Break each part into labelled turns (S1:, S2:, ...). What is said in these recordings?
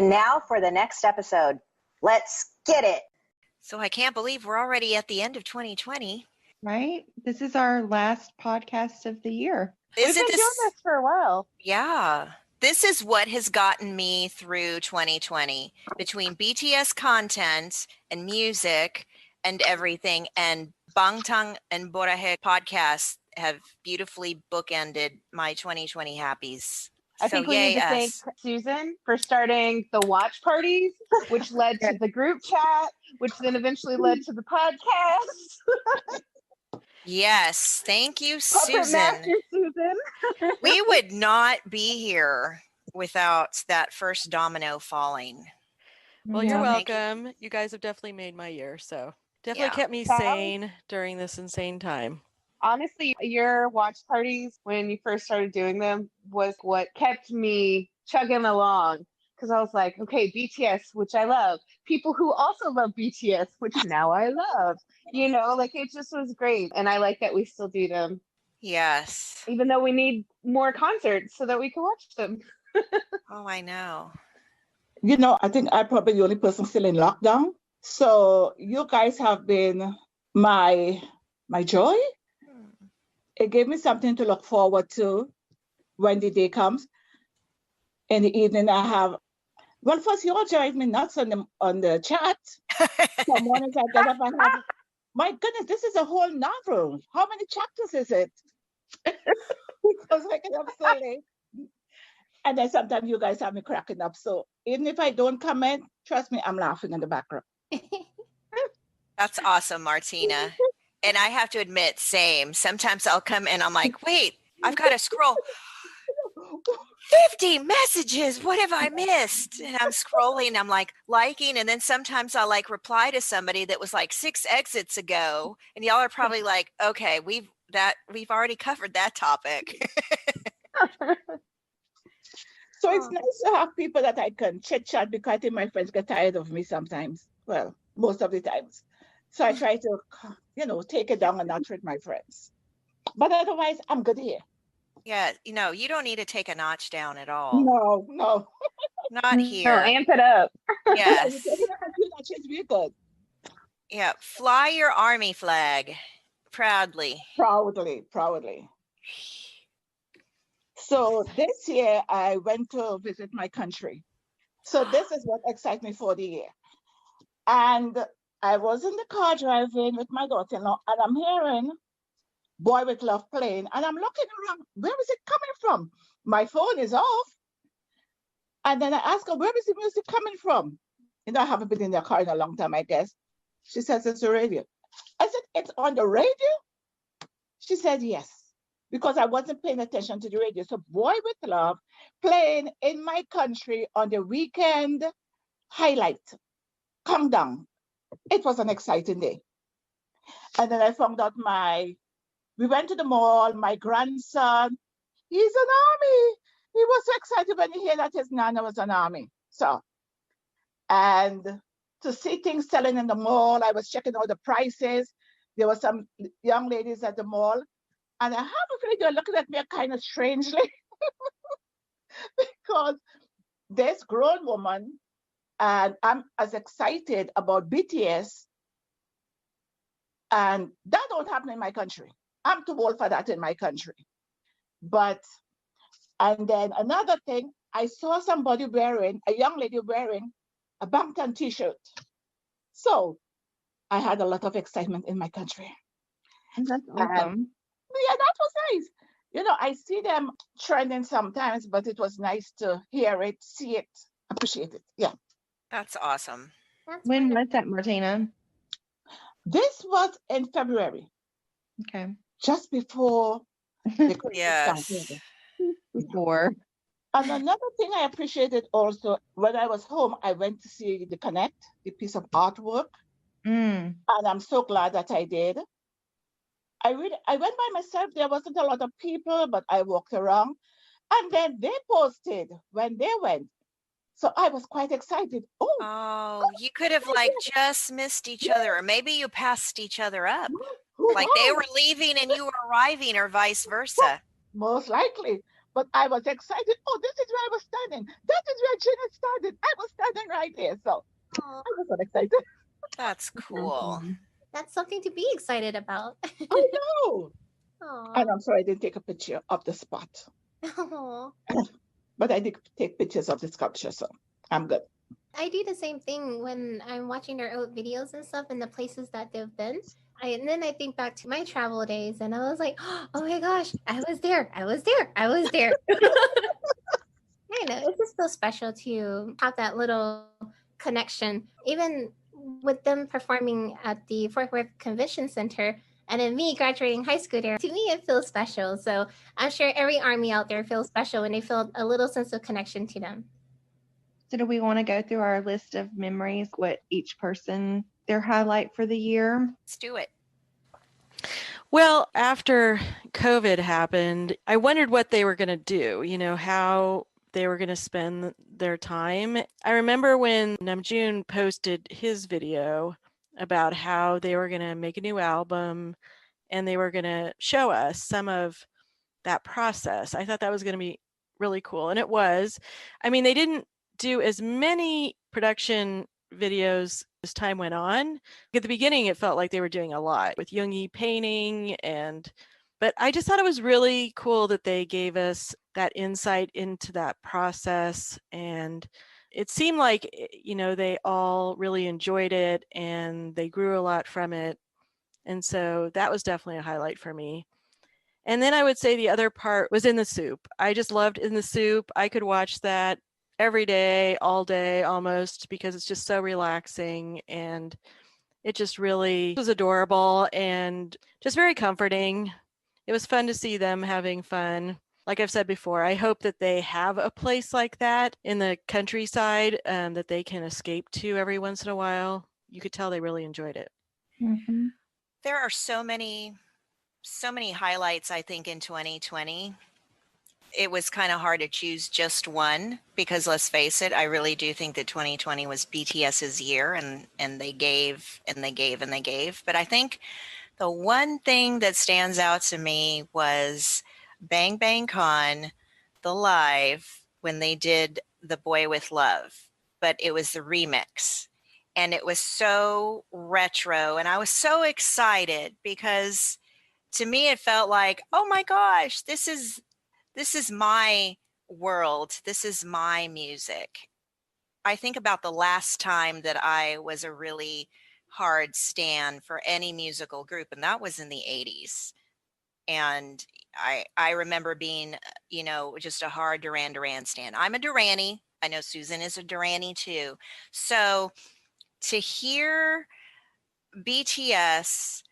S1: And now for the next episode. Let's get it.
S2: So I can't believe we're already at the end of 2020.
S3: Right? This is our last podcast of the year.
S1: We've been doing this for a while.
S2: Yeah. This is what has gotten me through 2020 between BTS content and music and everything. And Bangtan and Borahe podcasts have beautifully bookended my 2020 happies.
S1: I think we need to thank Susan for starting the watch parties, which led to the group chat, which then eventually led to the podcast.
S2: Yes, thank you,
S1: Puppet
S2: Susan.
S1: Master Susan.
S2: We would not be here without that first domino falling.
S4: Well, you're welcome. You guys have definitely made my year, so definitely kept me sane during this insane time.
S1: Honestly, your watch parties, when you first started doing them, was what kept me chugging along. Because I was like, okay, BTS, which I love. People who also love BTS, which now I love. You know, like it just was great. And I like that we still do them.
S2: Yes.
S1: Even though we need more concerts so that we can watch them.
S2: Oh, I know.
S5: You know, I think I'm probably the only person still in lockdown. So you guys have been my joy. It gave me something to look forward to when the day comes. In the evening, I have, well, first you all drive me nuts on the chat. Some mornings I get up and have, my goodness, this is a whole novel. How many chapters is it? Because I get up so late. And then sometimes you guys have me cracking up. So even if I don't comment, trust me, I'm laughing in the background.
S2: That's awesome, Martina. And I have to admit, same. Sometimes I'll come and I'm like, wait, I've got to scroll 50 messages. What have I missed? And I'm scrolling, I'm like liking. And then sometimes I'll like reply to somebody that was like 6 exits ago. And y'all are probably like, okay, we've already covered that topic.
S5: So it's nice to have people that I can chit chat because I think my friends get tired of me sometimes. Well, most of the times. So I try to, take it down a notch with my friends. But otherwise, I'm good here.
S2: Yeah, you don't need to take a notch down at all.
S5: No.
S2: Not here.
S1: No, amp it up.
S2: Yes.
S5: We're good.
S2: Yeah, fly your army flag proudly.
S5: Proudly. So this year, I went to visit my country. So this is what excites me for the year. And I was in the car driving with my daughter-in-law, and I'm hearing Boy With Love playing, and I'm looking around, where is it coming from? My phone is off. And then I asked her, where is the music coming from? I haven't been in the car in a long time, I guess. She says, it's the radio. I said, it's on the radio? She said, yes, because I wasn't paying attention to the radio. So Boy With Love playing in my country on the weekend highlight, countdown. It was an exciting day. And then I found out we went to the mall, my grandson, he's an army. He was so excited when he heard that his nana was an army. So, and to see things selling in the mall, I was checking out the prices. There were some young ladies at the mall, and I have a feeling they're looking at me kind of strangely because this grown woman, and I'm as excited about BTS, and that don't happen in my country. I'm too old for that in my country. And then another thing, I saw somebody a young lady wearing a Bangtan t-shirt. So I had a lot of excitement in my country.
S3: That's awesome.
S5: Yeah, that was nice. I see them trending sometimes, but it was nice to hear it, see it, appreciate it. Yeah.
S2: That's awesome.
S3: When was that, Martina?
S5: This was in February.
S3: Okay.
S5: Just before the Christmas
S2: Yes.
S3: Before.
S5: And another thing I appreciated also, when I was home, I went to see the Connect, the piece of artwork. And I'm so glad that I did. I went by myself. There wasn't a lot of people, but I walked around. And then they posted when they went. So I was quite excited.
S2: Oh, you could have just missed each other, or maybe you passed each other up. Like they were leaving and you were arriving, or vice versa.
S5: Most likely. But I was excited. Oh, this is where I was standing. That is where Jenna started. I was standing right there. So
S6: Aw,
S5: I was so excited.
S2: That's cool.
S6: that's something to be excited about.
S5: I know. And
S6: Aw.
S5: I'm sorry I didn't take a picture of the spot.
S6: Aw.
S5: But I did take pictures of the sculpture, so I'm good.
S6: I do the same thing when I'm watching their old videos and stuff and the places that they've been. And then I think back to my travel days and I was like, oh my gosh, I was there. I was there. I was there. I know. It just feels special to have that little connection. Even with them performing at the Fort Worth Convention Center and then me graduating high school there, to me, it feels special. So I'm sure every Army out there feels special when they feel a little sense of connection to them.
S3: So do we want to go through our list of memories, what each person, their highlight for the year?
S2: Let's do it.
S4: Well, after COVID happened, I wondered what they were going to do, how they were going to spend their time. I remember when Namjoon posted his video about how they were going to make a new album and they were going to show us some of that process. I thought that was going to be really cool. And it was. I mean, they didn't do as many production videos as time went on. At the beginning, it felt like they were doing a lot with Yoongi painting but I just thought it was really cool that they gave us that insight into that process. And it seemed like, they all really enjoyed it and they grew a lot from it. And so that was definitely a highlight for me. And then I would say the other part was In the Soup. I just loved In the Soup. I could watch that every day, all day almost, because it's just so relaxing and it just really was adorable and just very comforting. It was fun to see them having fun. Like I've said before, I hope that they have a place like that in the countryside that they can escape to every once in a while. You could tell they really enjoyed it.
S3: Mm-hmm.
S2: There are so many highlights, I think, in 2020. It was kind of hard to choose just one because let's face it, I really do think that 2020 was BTS's year and they gave and they gave and they gave. But I think the one thing that stands out to me was Bang Bang Con, the live, when they did The Boy with Love, but it was the remix. And it was so retro. And I was so excited because to me it felt like, oh my gosh, this is my world. This is my music. I think about the last time that I was a really hard stan for any musical group, and that was in the 80s. And I remember being, just a hard Duran Duran stan. I'm a Duranie. I know Susan is a Duranie too. So to hear BTS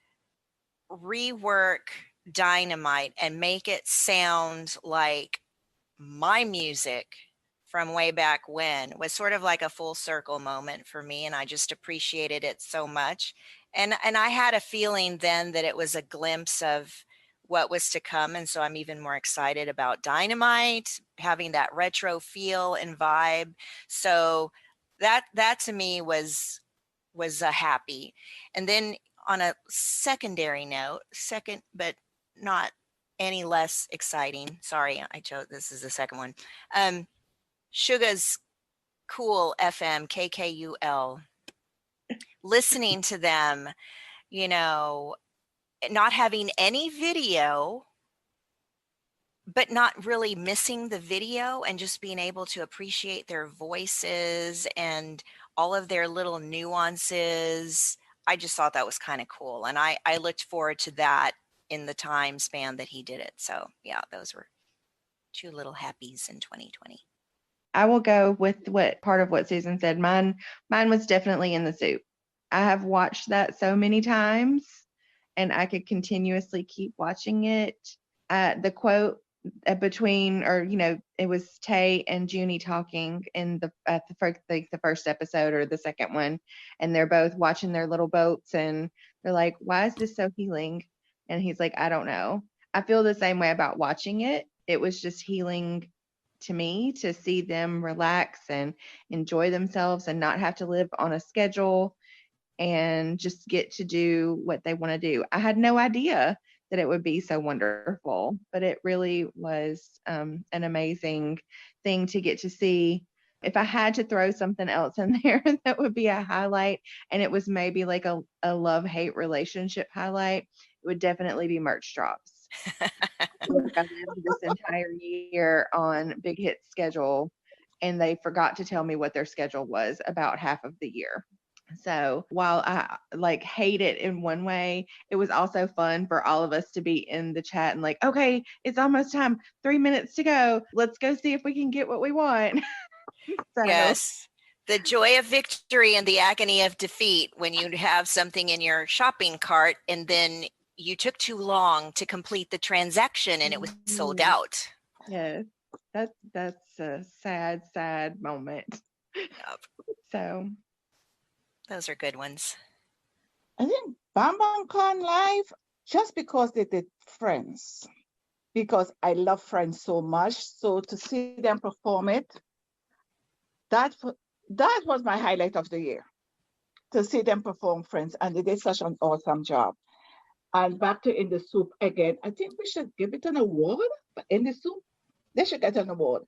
S2: rework Dynamite and make it sound like my music from way back when was sort of like a full circle moment for me, and I just appreciated it so much. And I had a feeling then that it was a glimpse of what was to come, and so I'm even more excited about Dynamite having that retro feel and vibe. So that to me was a happy. And then on a secondary note, second but not any less exciting. Sorry, I chose this is the second one. Suga's Cool FM KKUL. Listening to them, not having any video, but not really missing the video and just being able to appreciate their voices and all of their little nuances. I just thought that was kind of cool. And I looked forward to that in the time span that he did it. So yeah, those were two little happies in 2020.
S3: I will go with what part of what Susan said. Mine was definitely In the Soup. I have watched that so many times and I could continuously keep watching it. The quote between, it was Tay and Junie talking in the first episode or the second one, and they're both watching their little boats and they're like, why is this so healing? And he's like, I don't know. I feel the same way about watching it. It was just healing to me to see them relax and enjoy themselves and not have to live on a schedule and just get to do what they want to do. I had no idea that it would be so wonderful. But it really was an amazing thing to get to see. If I had to throw something else in there that would be a highlight, and it was maybe like a love-hate relationship highlight, it would definitely be merch drops. Like I lived this entire year on Big Hit's schedule, and they forgot to tell me what their schedule was about half of the year. So while I like hate it in one way, it was also fun for all of us to be in the chat and like, okay, it's almost time. 3 minutes to go. Let's go see if we can get what we want. So
S2: Yes. The joy of victory and the agony of defeat when you have something in your shopping cart and then you took too long to complete the transaction and it was sold out.
S3: yes, that's a sad moment.
S2: Yep.
S3: So
S2: Those are good ones.
S5: I think Bangtan Live, just because they did Friends, because I love Friends so much. So to see them perform it, that was my highlight of the year. To see them perform Friends, and they did such an awesome job. And back to In the Soup again, I think we should give it an award. But In the Soup, they should get an award.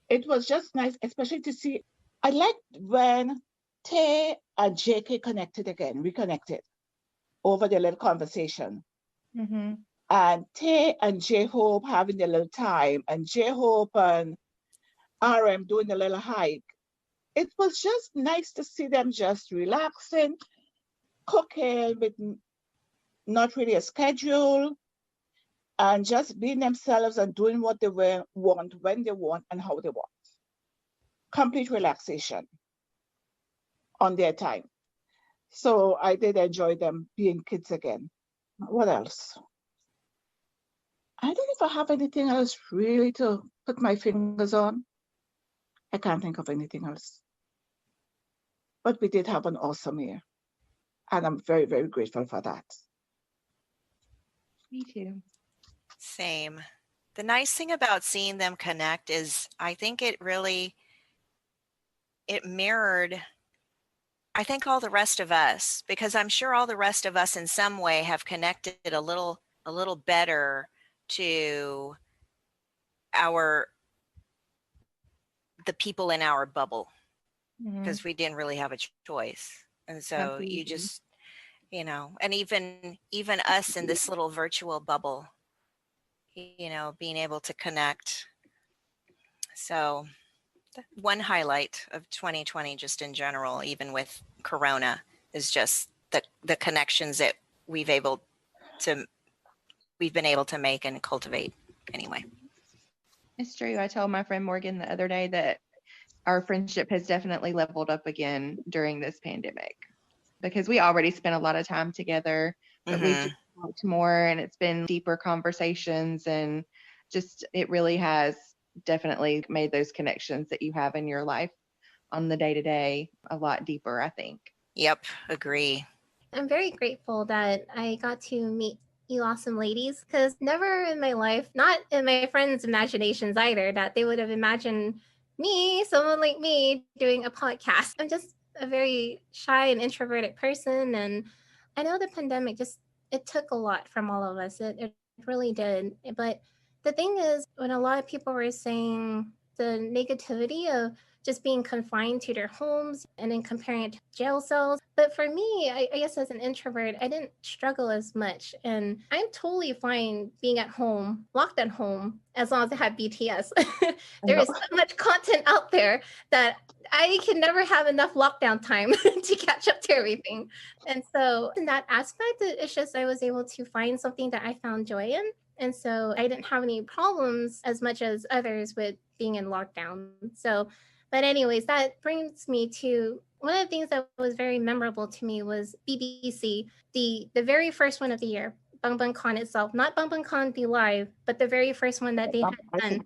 S5: It was just nice, especially to see. I liked when Tay and JK reconnected over their little conversation.
S3: mm-hmm.
S5: And Tay and J-Hope having their little time, and J-Hope and RM doing a little hike. It was just nice to see them just relaxing, cooking with not really a schedule, and just being themselves and doing what they want, when they want, and how they want. Complete relaxation on their time. So I did enjoy them being kids again. What else? I don't know if I have anything else really to put my fingers on. I can't think of anything else. But we did have an awesome year. And I'm very, very grateful for that.
S3: Me too.
S2: Same. The nice thing about seeing them connect is I think it mirrored, I think, all the rest of us, because I'm sure all the rest of us in some way have connected a little better to the people in our bubble, because we didn't really have a choice. And so
S3: Absolutely.
S2: you just, and even us in this little virtual bubble, being able to connect. So one highlight of 2020, just in general, even with Corona, is just the connections that we've been able to make and cultivate anyway.
S3: It's true. I told my friend Morgan the other day that our friendship has definitely leveled up again during this pandemic, because we already spent a lot of time together, but we've just talked more, and it's been deeper conversations, and just it really has definitely made those connections that you have in your life on the day-to-day a lot deeper, I think.
S2: Yep, agree.
S6: I'm very grateful that I got to meet you awesome ladies, because never in my life, not in my friends' imaginations either, that they would have imagined me, someone like me, doing a podcast. I'm just a very shy and introverted person, and I know the pandemic it took a lot from all of us. It really did. But the thing is, when a lot of people were saying the negativity of just being confined to their homes and then comparing it to jail cells. But for me, I guess as an introvert, I didn't struggle as much. And I'm totally fine being at home, locked at home, as long as I have BTS. There is so much content out there that I can never have enough lockdown time to catch up to everything. And so in that aspect, it's just I was able to find something that I found joy in. And so I didn't have any problems as much as others with being in lockdown. So, but anyways, that brings me to one of the things that was very memorable to me was BBC, the very first one of the year, Bangtan itself, not Bangtan the live, but the very first one that they had done.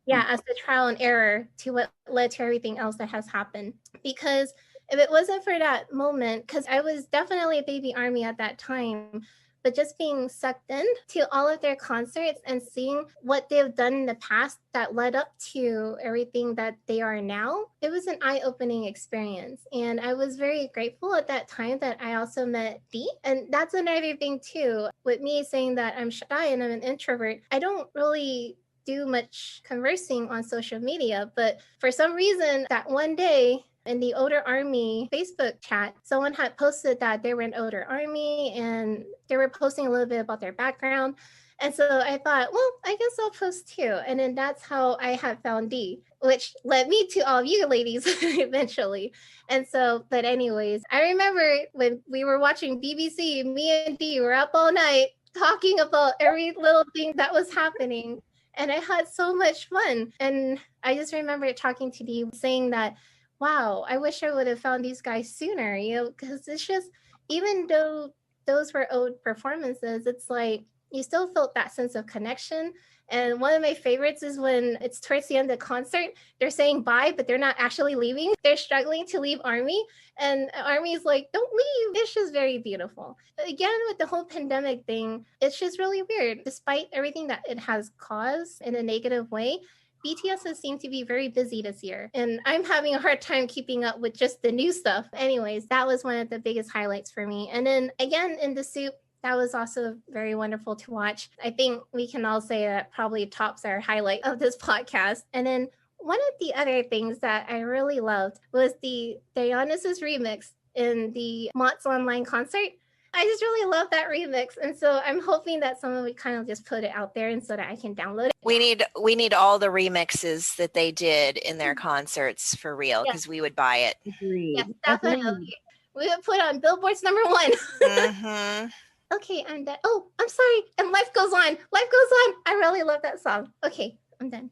S6: Yeah, as the trial and error to what led to everything else that has happened. Because if it wasn't for that moment, because I was definitely a baby army at that time, but just being sucked in to all of their concerts and seeing what they've done in the past that led up to everything that they are now, it was an eye-opening experience. And I was very grateful at that time that I also met Dee. And that's another thing too, with me saying that I'm shy and I'm an introvert, I don't really do much conversing on social media, but for some reason that one day in the Older Army Facebook chat, someone had posted that they were in Older Army and they were posting a little bit about their background. And so I thought, well, I guess I'll post too. And then that's how I had found Dee, which led me to all of you ladies eventually. And so, but anyways, I remember when we were watching BBC, me and Dee were up all night talking about every little thing that was happening. And I had so much fun. And I just remember talking to Dee saying that, wow, I wish I would have found these guys sooner, because it's just, even though those were old performances, it's like you still felt that sense of connection. And one of my favorites is when it's towards the end of the concert, they're saying bye, but they're not actually leaving. They're struggling to leave Army. And Army's like, don't leave. It's just very beautiful. Again, with the whole pandemic thing, it's just really weird. Despite everything that it has caused in a negative way, BTS has seemed to be very busy this year, and I'm having a hard time keeping up with just the new stuff. Anyways, that was one of the biggest highlights for me. And then again, in the soup, that was also very wonderful to watch. I think we can all say that probably tops our highlight of this podcast. And then one of the other things that I really loved was the Dionysus remix in the Mott's online concert. I just really love that remix. And so I'm hoping that someone would kind of just put it out there and so that I can download it.
S2: We need all the remixes that they did in their concerts for real, because we would buy it.
S3: Agreed.
S6: Yes, definitely. We would put on Billboard's number one.
S2: Mm-hmm.
S6: Okay, I'm done. Oh, I'm sorry. And Life Goes On. Life Goes On. I really love that song. Okay, I'm done.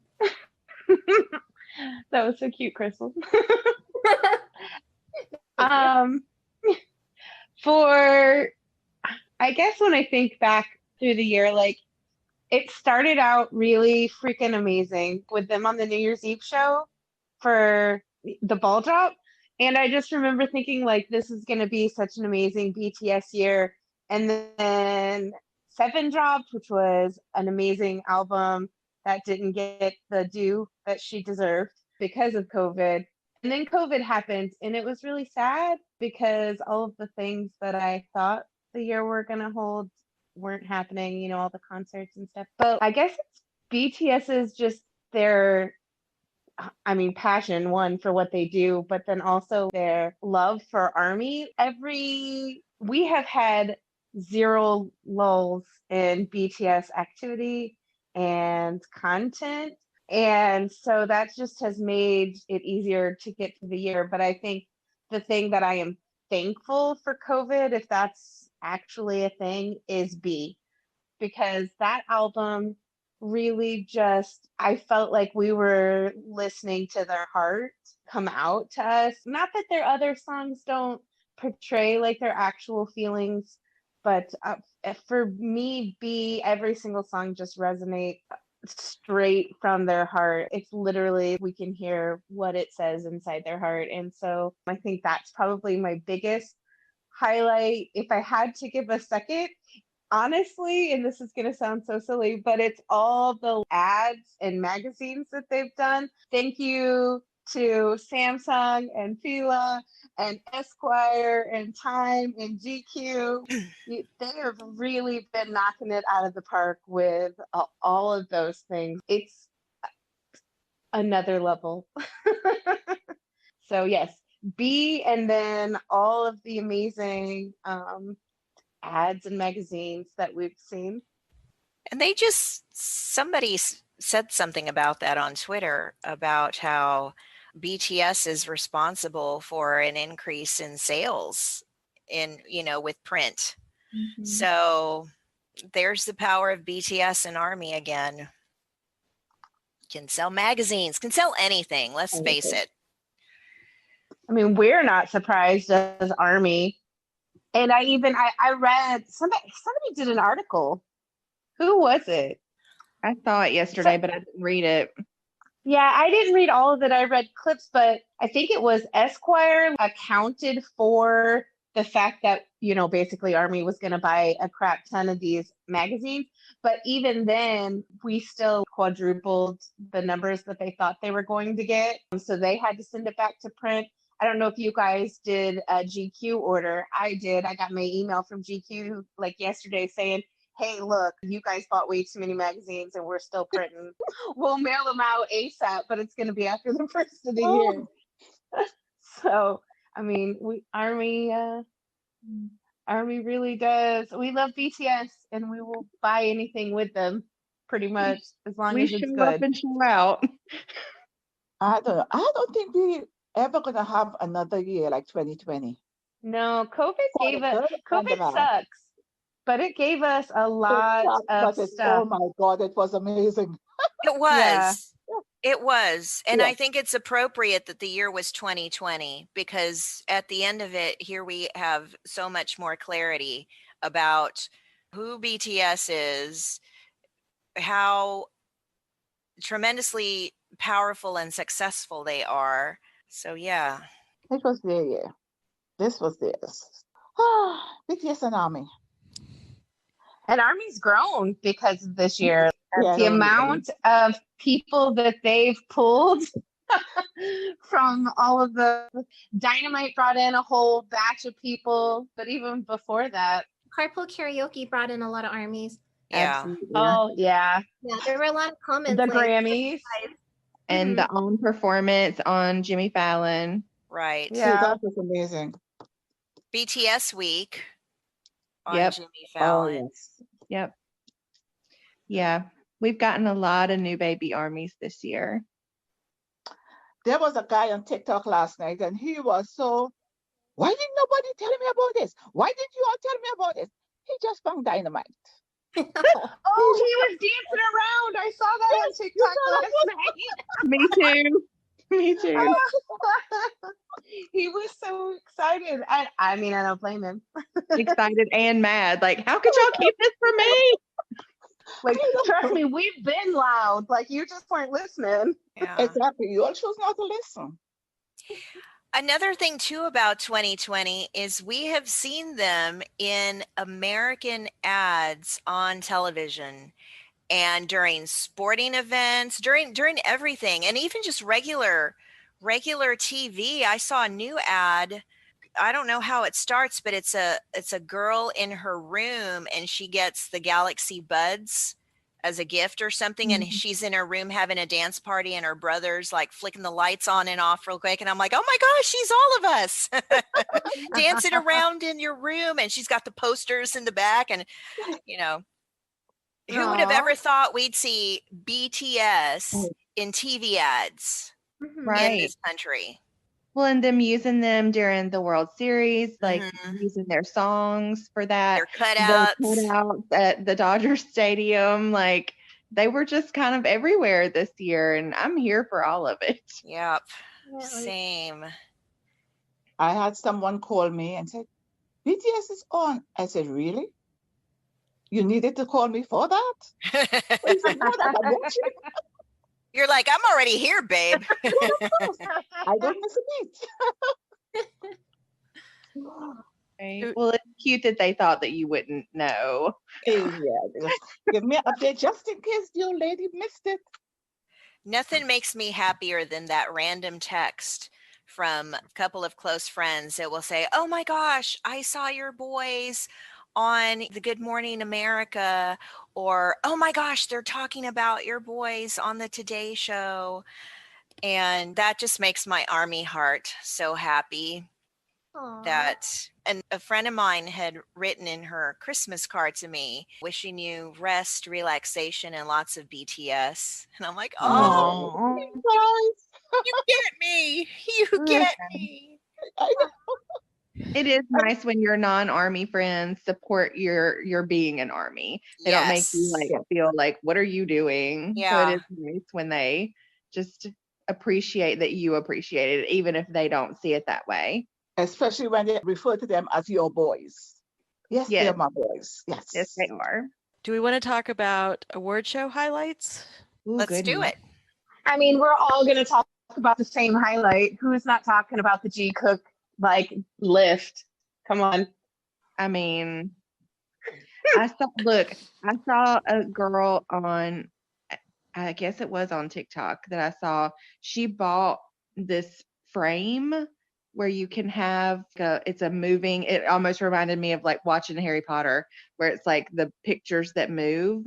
S1: That was so cute, Crystal. For, I guess when I think back through the year, like, it started out really freaking amazing with them on the New Year's Eve show for the ball drop. And I just remember thinking, like, this is going to be such an amazing BTS year. And then Seven dropped, which was an amazing album that didn't get the due that she deserved because of COVID. And then COVID happened, and it was really sad because all of the things that I thought the year were going to hold weren't happening, you know, all the concerts and stuff. But I guess it's BTS's just their, I mean, passion, one, for what they do, but then also their love for Army. We have had zero lulls in BTS activity and content. And so that just has made it easier to get through the year. But I think the thing that I am thankful for COVID, if that's actually a thing, is B, because that album really just, I felt like we were listening to their heart come out to us. Not that their other songs don't portray like their actual feelings, but for me, B, every single song just resonates straight from their heart. It's literally, we can hear what it says inside their heart. And so I think that's probably my biggest highlight. If I had to give a second, honestly, and this is going to sound so silly, but it's all the ads and magazines that they've done. Thank you to Samsung and Fila and Esquire and Time and GQ. They have really been knocking it out of the park with all of those things. It's another level. So yes, B, and then all of the amazing ads and magazines that we've seen.
S2: And somebody said something about that on Twitter, about how BTS is responsible for an increase in sales with print.
S3: Mm-hmm.
S2: So there's the power of BTS and Army again. Can sell magazines, can sell anything, let's face it.
S1: I mean, we're not surprised as Army. And I read, somebody did an article. Who was it?
S3: I saw it yesterday, but I didn't read it.
S1: Yeah, I didn't read all of it. I read clips, but I think it was Esquire accounted for the fact that, basically Army was going to buy a crap ton of these magazines. But even then, we still quadrupled the numbers that they thought they were going to get. So they had to send it back to print. I don't know if you guys did a GQ order. I did. I got my email from GQ like yesterday saying, hey, look, you guys bought way too many magazines and we're still printing. We'll mail them out ASAP, but it's going to be after the first of the year. So, I mean, Army really does. We love BTS and we will buy anything with them pretty much as long as it's
S3: show
S1: good.
S3: up and show out.
S5: I don't think we ever gonna have another year like 2020.
S1: No, COVID
S5: For the good and the
S1: COVID
S5: bad.
S1: sucks, but it gave us a lot
S5: sucked,
S1: of
S5: but
S1: stuff.
S5: oh my God, it was amazing.
S2: It was.
S1: Yeah.
S2: It was. And
S5: Yeah.
S2: I think it's appropriate that the year was 2020 because at the end of it, here we have so much more clarity about who BTS is, how tremendously powerful and successful they are. So, yeah.
S5: It was their year. This was theirs. BTS and Army.
S1: And Army's grown because of this year.
S5: Yeah,
S1: The
S5: no,
S1: amount of people that they've pulled from all of the Dynamite brought in a whole batch of people, but even before that.
S6: Carpool Karaoke brought in a lot of armies.
S2: Yeah.
S3: Absolutely.
S1: Oh, yeah.
S6: Yeah, there were a lot of comments.
S1: The
S6: like,
S1: Grammys.
S3: And the own performance on Jimmy Fallon.
S2: Right.
S1: Yeah.
S5: that was amazing.
S2: BTS week on
S3: Yep.
S2: Jimmy
S5: Oh,
S2: Fallon.
S5: yes.
S3: Yep. Yeah. We've gotten a lot of new baby armies this year.
S5: There was a guy on TikTok last night and he was so, why didn't nobody tell me about this? Why didn't you all tell me about this? He just found Dynamite.
S1: Oh, he was dancing around. I saw that on TikTok last night.
S3: Me too. Me too.
S1: He was so excited. I mean, I don't blame him.
S3: Excited and mad. Like, how could y'all keep this from me?
S1: Like, trust me, we've been loud. Like, you just weren't listening.
S2: Yeah.
S5: Exactly. You all chose not to listen.
S2: Another thing too about 2020 is we have seen them in American ads on television and during sporting events, during everything, and even just regular TV. I saw a new ad. I don't know how it starts, but it's a girl in her room and she gets the Galaxy Buds as a gift or something, and she's in her room having a dance party and her brother's like flicking the lights on and off real quick, and I'm like, oh my gosh, she's all of us dancing around in your room, and she's got the posters in the back, and who would have ever thought we'd see BTS in TV ads in
S3: Right.
S2: this country?
S3: Well, and them using them during the World Series, like using their songs for that.
S2: Their
S3: The
S2: cutouts.
S3: cutouts at the Dodger Stadium, like they were just kind of everywhere this year, and I'm here for all of it.
S2: Yep.
S6: Yeah,
S2: Same.
S5: I had someone call me and said, BTS is on. I said, really? You needed to call me for that? He said, no, that I'm watching.
S2: You're like, I'm already here, babe.
S5: I don't miss a beat.
S3: Right. Well, it's cute that they thought that you wouldn't know.
S5: Yeah, just give me an update just in case the old lady missed it.
S2: Nothing makes me happier than that random text from a couple of close friends that will say, oh my gosh, I saw your boys on the Good Morning America, or oh my gosh, they're talking about your boys on the Today Show. And that just makes my Army heart so happy. And a friend of mine had written in her Christmas card to me, wishing you rest, relaxation, and lots of BTS. And I'm like, oh, you get me. You get me.
S3: It is nice when your non-army friends support your being an army. They don't make you like feel like, what are you doing?
S2: Yeah.
S3: So it is nice when they just appreciate that you appreciate it, even if they don't see it that way.
S5: Especially when they refer to them as your boys. Yes, they're my boys. Yes.
S3: Yes, they are.
S4: Do we want to talk about award show highlights?
S3: Ooh,
S2: Let's do it.
S1: I mean, we're all going to talk about the same highlight. Who's not talking about the G Cook like lift? Come on.
S3: I mean, I saw a girl on, I guess it was on TikTok that I saw. She bought this frame where you can have it's a moving, it almost reminded me of like watching Harry Potter, where it's like the pictures that move.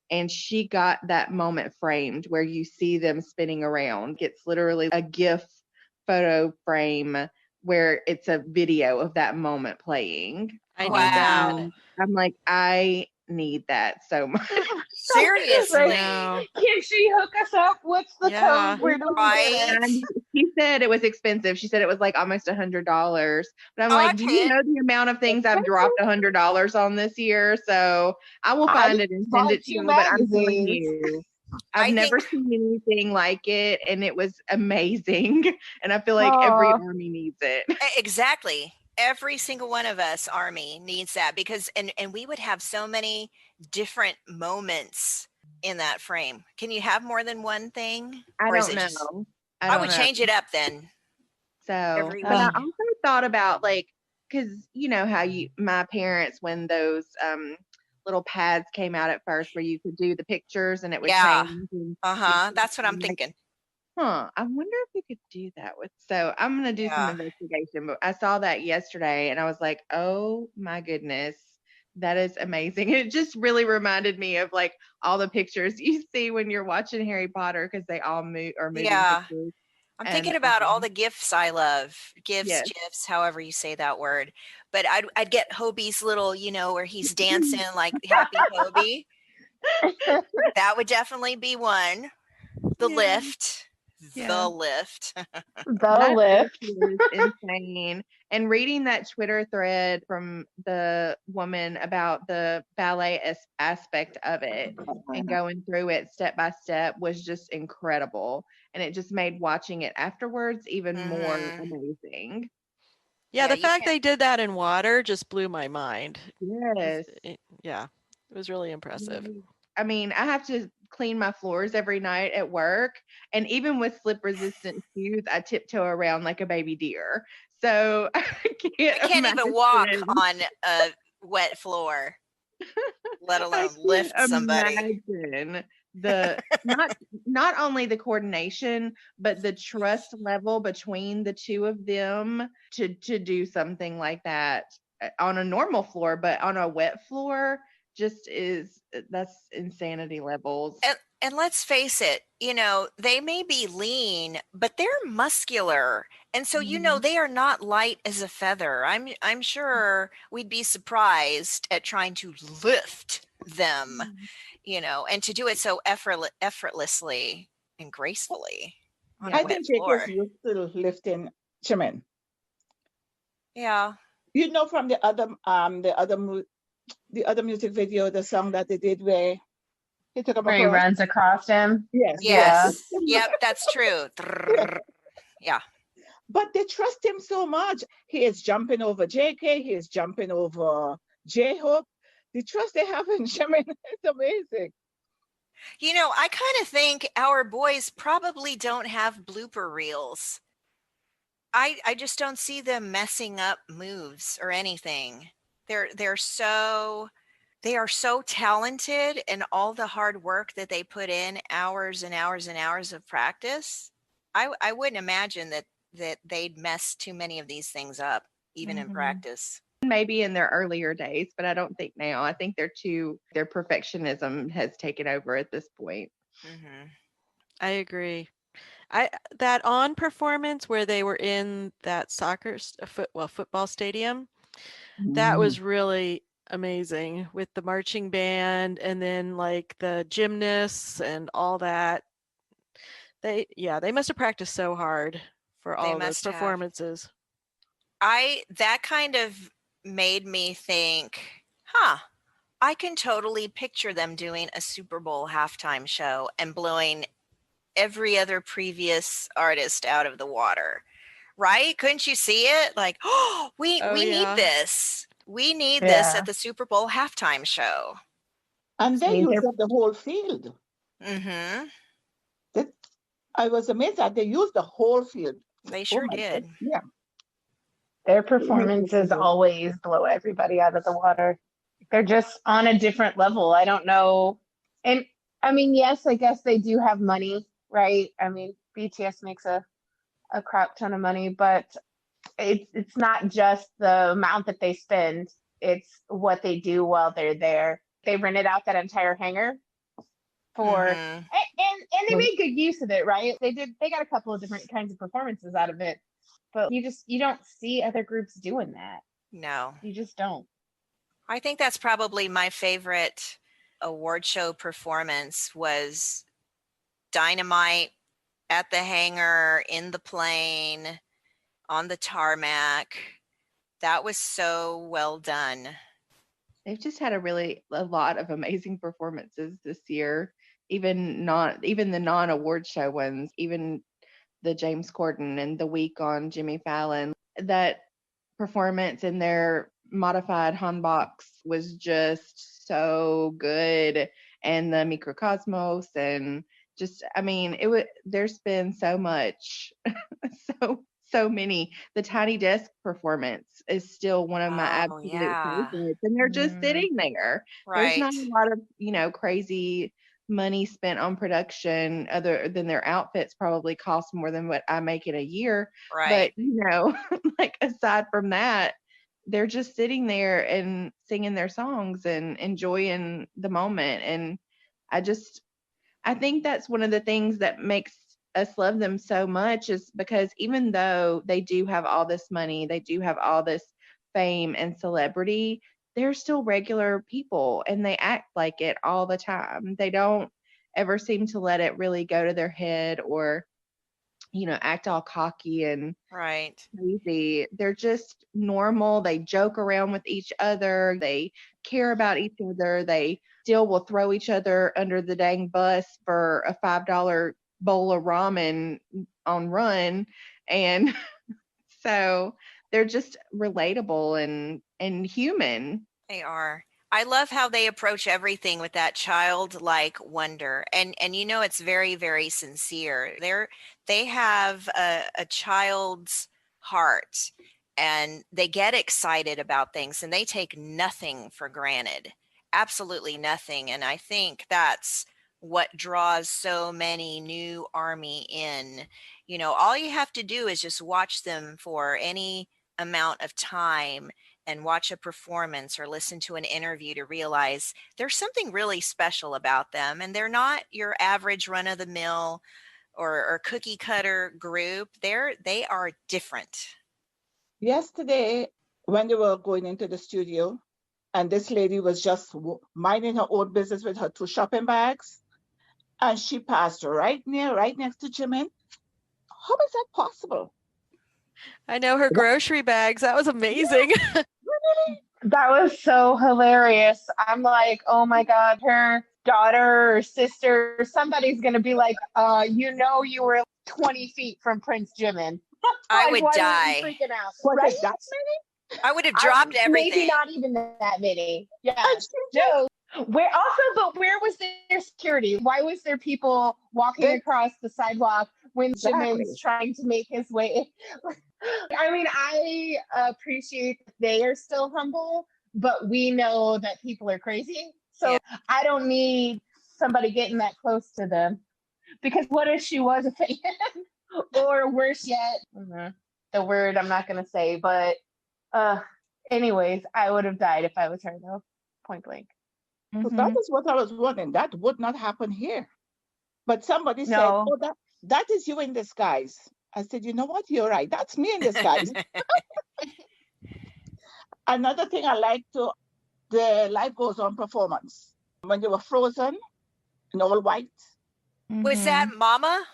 S3: And she got that moment framed where you see them spinning around. It's literally a GIF photo frame where it's a video of that moment playing.
S4: I need that.
S2: Wow.
S3: I'm like, I need that so much.
S2: Seriously.
S4: I know.
S1: Can she hook us up? What's the
S4: Yeah.
S1: code? Where do we
S2: Right?
S1: get it?
S3: And she said it was expensive. She said it was like almost $100. But I'm
S2: Oh, I
S3: like, do you
S2: paid.
S3: know the amount of things I've dropped $100 on this year? So I will
S5: I
S3: find it and send
S5: bought
S3: it to
S5: 2
S3: you. But I'm telling
S5: magazines.
S3: you, I've
S2: I
S3: never
S2: think
S3: seen anything like it, and it was amazing. And I feel like every
S1: Oh,
S3: army needs it.
S2: exactly. Every single one of us army needs that because and we would have so many different moments in that frame. Can you have more than one thing?
S3: I
S2: Or is
S3: don't
S2: it just
S3: know. I
S2: I
S3: don't
S2: would
S3: know.
S2: change it up then
S3: So,
S2: every
S3: but I
S2: week.
S3: also thought about like, because you know how my parents, when those little pads came out at first where you could do the pictures and it would
S2: Yeah.
S3: change. And
S2: Uh-huh. That's what I'm
S3: I'm like,
S2: thinking.
S3: I wonder if you could do that with. So I'm gonna do some
S2: Yeah.
S3: investigation. But I saw that yesterday and I was like, oh my goodness. That is amazing. It just really reminded me of like all the pictures you see when you're watching Harry Potter because they all are moving
S2: Yeah.
S3: pictures.
S2: I'm
S3: And
S2: thinking about all the gifts I love. Gifts,
S3: yes.
S2: gifs, however you say that word. But I'd get Hobie's little, where he's dancing like Happy Hobie. That would definitely be one. The
S3: Yeah.
S2: lift.
S3: Yeah.
S2: The lift.
S1: the
S3: That
S1: lift.
S3: is insane. And reading that Twitter thread from the woman about the ballet aspect of it and going through it step by step was just incredible. And it just made watching it afterwards even more
S2: Mhm.
S3: amazing.
S4: Yeah,
S2: Yeah,
S4: the
S2: you
S4: fact
S2: can't.
S4: they did that in water just blew my mind.
S3: Yes.
S4: Yeah, it was really impressive.
S3: I mean, I have to clean my floors every night at work. And even with slip resistant shoes, I tiptoe around like a baby deer. So I
S2: I
S3: can't
S2: can't even walk
S3: imagine.
S2: on a wet floor, let
S3: I
S2: alone
S3: can't
S2: lift somebody.
S3: imagine the not only the coordination, but the trust level between the two of them to do something like that on a normal floor, but on a wet floor just that's insanity levels.
S2: And let's face it, they may be lean, but they're muscular. And so,
S3: Mhm.
S2: they are not light as a feather. I'm sure we'd be surprised at trying to lift them, and to do it so effortlessly and gracefully on
S3: Yeah.
S2: a
S5: I
S2: wet
S5: think they're
S2: floor.
S5: just used to lifting Chimen.
S2: Yeah.
S5: You know, from the other music video, the song that they did where he took him
S1: Where he
S5: across.
S1: runs across him.
S5: Yes,
S1: Yeah.
S2: Yes. Yep, that's true. Yeah.
S5: But they trust him so much. He is jumping over JK. He is jumping over J Hope. The trust they have in Chimen is amazing.
S2: I kind of think our boys probably don't have blooper reels. I just don't see them messing up moves or anything. They're so they are so talented and all the hard work that they put in, hours and hours and hours of practice. I wouldn't imagine that they'd mess too many of these things up, even in
S3: Mhm.
S2: practice.
S3: Maybe in their earlier days, but I don't think now. I think their perfectionism has taken over at this point.
S2: Hmm.
S4: I agree. That on performance where they were in that football stadium, that was really amazing with the marching band and then like the gymnasts and all that. They must have practiced so hard for
S2: They
S4: all of those
S2: must have.
S4: performances.
S2: That kind of made me think, I can totally picture them doing a Super Bowl halftime show and blowing every other previous artist out of the water. Right? Couldn't you see it? Like, oh, we
S4: Oh
S2: we need
S4: yeah.
S2: this. We need this
S1: Yeah.
S2: at the Super Bowl halftime show.
S5: And
S1: I
S5: they
S1: mean,
S5: used up the whole field.
S2: Mhm.
S5: I was amazed that they used the whole field.
S2: They
S5: Oh
S2: sure
S5: my God.
S2: did.
S5: Yeah.
S1: Their performances always blow everybody out of the water. They're just on a different level. I don't know. And I mean, yes, I guess they do have money, right? I mean, BTS makes a crap ton of money, but it's not just the amount that they spend, it's what they do while they're there. They rented out that entire hangar for and they made good use of it, right? They got a couple of different kinds of performances out of it. But you don't see other groups doing that.
S2: No.
S1: You just don't.
S2: I think that's probably my favorite award show performance was Dynamite at the hangar, in the plane, on the tarmac. That was so well done.
S3: They've just had a lot of amazing performances this year. Even the non-award show ones, even the James Corden and the Week on Jimmy Fallon. That performance in their modified Hanboks was just so good, and the Microcosmos, and just, I mean, there's been so much, so many. The Tiny Desk performance is still one of my absolute favorites, and they're just sitting there.
S2: Right.
S3: There's not a lot of crazy money spent on production, other than their outfits probably cost more than what I make in a year.
S2: Right.
S3: But like, aside from that, they're just sitting there and singing their songs and enjoying the moment. And I think that's one of the things that makes us love them so much, is because even though they do have all this money, they do have all this fame and celebrity, they're still regular people, and they act like it all the time. They don't ever seem to let it really go to their head, or act all cocky and crazy. They're just normal. They joke around with each other. They care about each other. They still will throw each other under the dang bus for a $5 bowl of ramen on Run. And so they're just relatable and human.
S2: They are. I love how they approach everything with that childlike wonder, and it's very, very sincere. They have a child's heart, and they get excited about things, and they take nothing for granted, absolutely nothing. And I think that's what draws so many new ARMY in. All you have to do is just watch them for any amount of time and watch a performance or listen to an interview to realize there's something really special about them, and they're not your average run-of-the-mill or cookie cutter group. They are different.
S5: Yesterday, when they were going into the studio, and this lady was just minding her own business with her 2 shopping bags, and she passed right next to Jimin. How is that possible?
S4: I know her grocery bags. That was amazing.
S1: That was so hilarious. I'm like, oh my God, her daughter or sister, somebody's going to be like, you were 20 feet from Prince Jimin.
S2: I would die.
S1: Freaking out.
S5: Right? That many?
S2: I would have dropped everything.
S1: Maybe not even that many. Yeah. No. Where was their security? Why was there people walking across the sidewalk when Jimin's trying to make his way? I mean, I appreciate that they are still humble, but we know that people are crazy. So I don't need somebody getting that close to them, because what if she was a fan? Or worse yet, the word I'm not going to say, but anyways, I would have died if I was her, though, point blank.
S5: So that is what I was wondering. That would not happen here. But somebody said, oh, that is you in disguise. I said, you know what? You're right. That's me in disguise. Another thing I like the Life Goes On performance. When they were frozen in all white.
S2: Was that Mama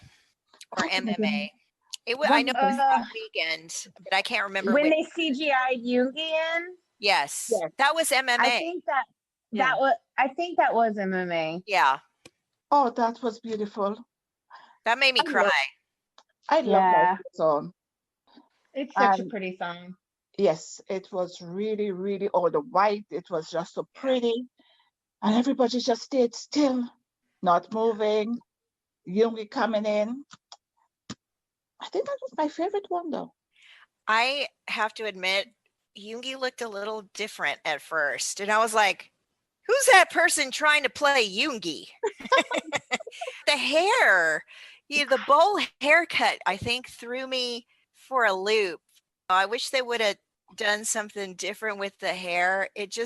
S2: or MMA? I know it was that weekend, but I can't remember.
S1: When they CGI'd Yoongi.
S2: Yes, that was MMA.
S1: I think that was MMA.
S2: Yeah.
S5: Oh, that was beautiful.
S2: That made me cry.
S5: I love that song.
S1: It's such a pretty song.
S5: Yes, it was really, really all the white. It was just so pretty. And everybody just stayed still, not moving. Yoongi coming in. I think that was my favorite one, though.
S2: I have to admit, Yoongi looked a little different at first. And I was like, who's that person trying to play Yoongi? The hair, the bowl haircut, I think threw me for a loop. I wish they would have done something different with the hair. It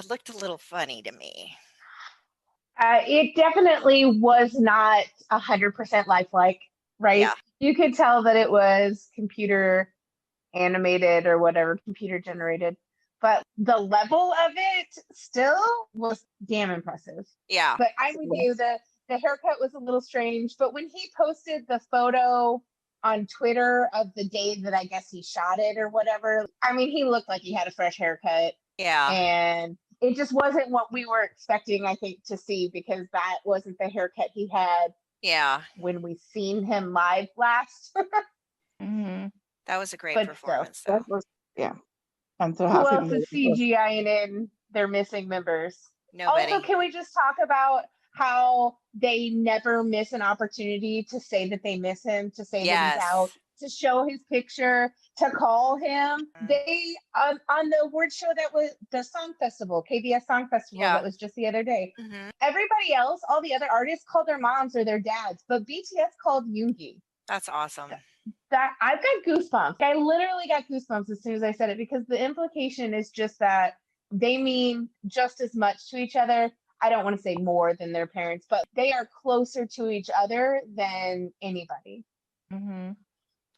S2: looked a little funny to me.
S1: It definitely was not 100% lifelike, right?
S2: Yeah.
S1: You could tell that it was computer animated or whatever, computer generated. But the level of it still was damn impressive.
S2: Yeah.
S1: But I'm with you. The haircut was a little strange. But when he posted the photo on Twitter of the day that I guess he shot it or whatever, I mean, he looked like he had a fresh haircut.
S2: Yeah.
S1: And it just wasn't what we were expecting, I think, to see, because that wasn't the haircut he had.
S2: Yeah.
S1: When we seen him live last.
S3: Mm-hmm.
S2: That was a great
S1: But
S2: performance,
S5: That
S2: though.
S5: was, yeah. And to
S1: Who
S5: have him
S1: else
S5: there,
S1: is CGIing in their missing members?
S2: Nobody.
S1: Also, can we just talk about how they never miss an opportunity to say that they miss him, to say that he's out, to show his picture, to call him? They on the award show that was the Song Festival, KBS Song Festival, that was just the other day. Everybody else, all the other artists called their moms or their dads, but BTS called Yoongi.
S2: That's awesome.
S1: That I've got goosebumps. I literally got goosebumps as soon as I said it, because the implication is just that they mean just as much to each other. I don't want to say more than their parents, but they are closer to each other than anybody.
S3: Mm-hmm.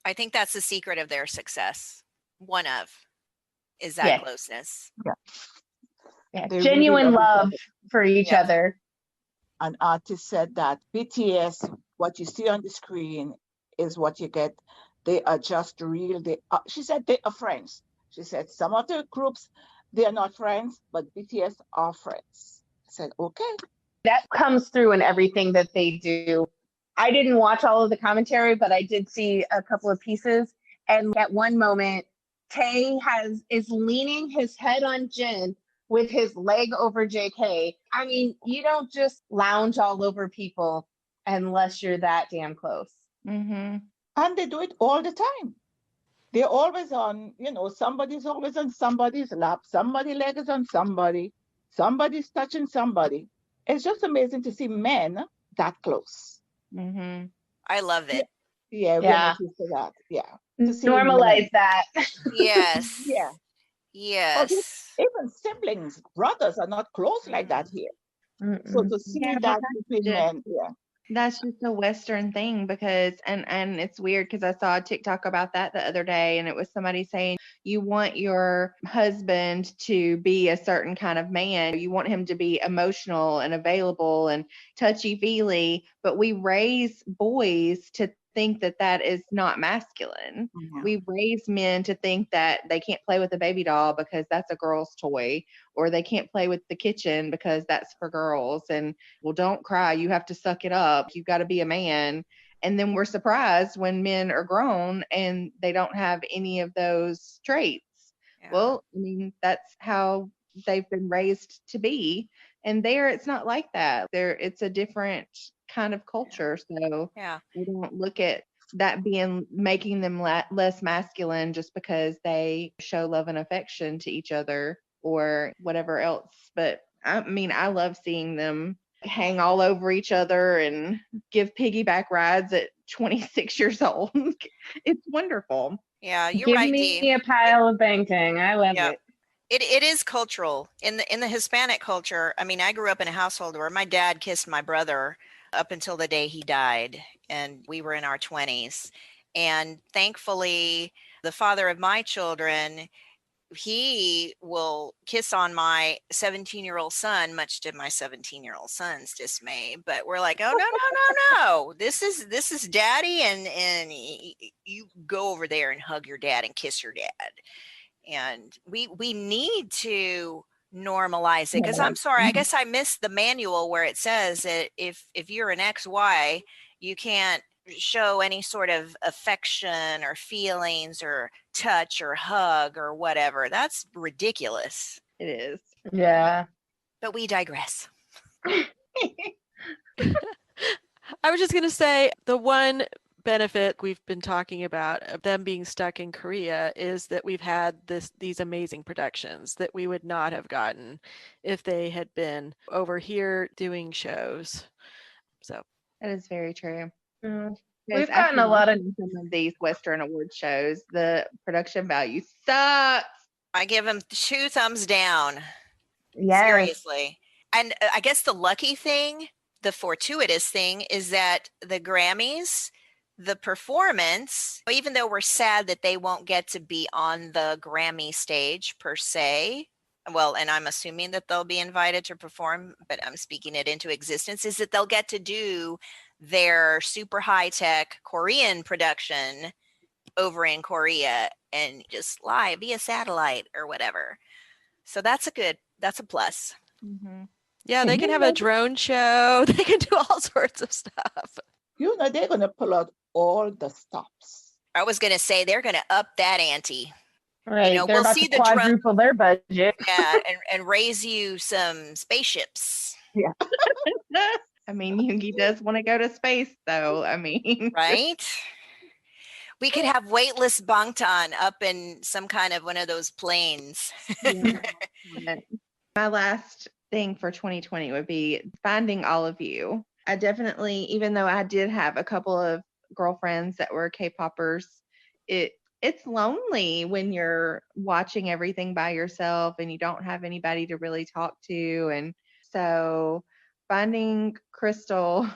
S2: I think that's the secret of their success. One of is that closeness.
S1: Yeah. Genuine love for each other.
S5: An artist said that BTS, what you see on the screen is what you get. They are just real. She said they are friends. She said some of the groups, they are not friends, but BTS are friends. I said, okay.
S1: That comes through in everything that they do. I didn't watch all of the commentary, but I did see a couple of pieces. And at one moment, Tae is leaning his head on Jin with his leg over JK. I mean, you don't just lounge all over people unless you're that damn close.
S3: Mm-hmm.
S5: And they do it all the time. They're always on, somebody's always on somebody's lap. Somebody's leg is on somebody. Somebody's touching somebody. It's just amazing to see men that close.
S3: Mm-hmm.
S2: I love it.
S5: Yeah, we're not used to that. Yeah. To see
S1: normalize that.
S2: Yes.
S5: Yeah.
S2: Yes.
S5: Even siblings, brothers are not close like that here.
S1: Mm-mm.
S5: So to see that between men,
S3: that's just a Western thing, because and it's weird because I saw a TikTok about that the other day, and it was somebody saying you want your husband to be a certain kind of man. You want him to be emotional and available and touchy-feely, but we raise boys to think that that is not masculine.
S5: Mm-hmm.
S3: We raise men to think that they can't play with a baby doll because that's a girl's toy, or they can't play with the kitchen because that's for girls. And, well, don't cry. You have to suck it up. You've got to be a man. And then we're surprised when men are grown and they don't have any of those traits. Yeah. Well, I mean, that's how they've been raised to be. And there, it's not like that. There, it's a different kind of culture. So we don't look at that making them less masculine just because they show love and affection to each other or whatever else. But I mean, I love seeing them hang all over each other and give piggyback rides at 26 years old. It's wonderful.
S2: Yeah, you're
S1: Give
S2: right,
S1: me
S2: Dee.
S1: a pile of Bangtan. I love it.
S2: It is cultural in the Hispanic culture. I mean, I grew up in a household where my dad kissed my brother up until the day he died, and we were in our 20s. And thankfully, the father of my children, he will kiss on my 17-year-old son, much to my 17-year-old son's dismay. But we're like, oh, no. This is daddy, and you go over there and hug your dad and kiss your dad. And we need to normalize it, because I'm sorry, I guess I missed the manual where it says that if you're an XY, you can't show any sort of affection or feelings or touch or hug or whatever. That's ridiculous.
S3: It is.
S1: Yeah.
S2: But we digress.
S4: I was just going to say, the one benefit we've been talking about of them being stuck in Korea is that we've had these amazing productions that we would not have gotten if they had been over here doing shows. So
S3: That is very true.
S1: Mm.
S3: Because
S1: We've gotten
S3: after
S1: a lot of
S3: watching some of these Western award shows, the production value sucks.
S2: I give them 2 thumbs down.
S1: yes.
S2: Seriously. And I guess the lucky thing, the fortuitous thing, is that the Grammys, the performance, even though we're sad that they won't get to be on the Grammy stage per se, well, and I'm assuming that they'll be invited to perform, but I'm speaking it into existence, is that they'll get to do their super high-tech Korean production over in Korea and just live via satellite or whatever. So that's a plus.
S3: Mm-hmm.
S4: yeah, they can have a drone show. They can do all sorts of stuff.
S5: You know, they're going to pull out all the stops.
S2: I was going to say they're going to up that ante.
S1: Right.
S2: know,
S1: They're
S2: we'll
S1: about
S2: see
S1: to
S2: the drone-
S1: quadruple their budget.
S2: Yeah, and raise you some spaceships,
S3: I mean, Yoongi does want to go to space, though. I mean,
S2: right? We could have weightless Bangtan up in some kind of one of those planes.
S3: my last thing for 2020 would be finding all of you. I definitely, even though I did have a couple of girlfriends that were K-poppers, it's lonely when you're watching everything by yourself and you don't have anybody to really talk to. And so finding Crystal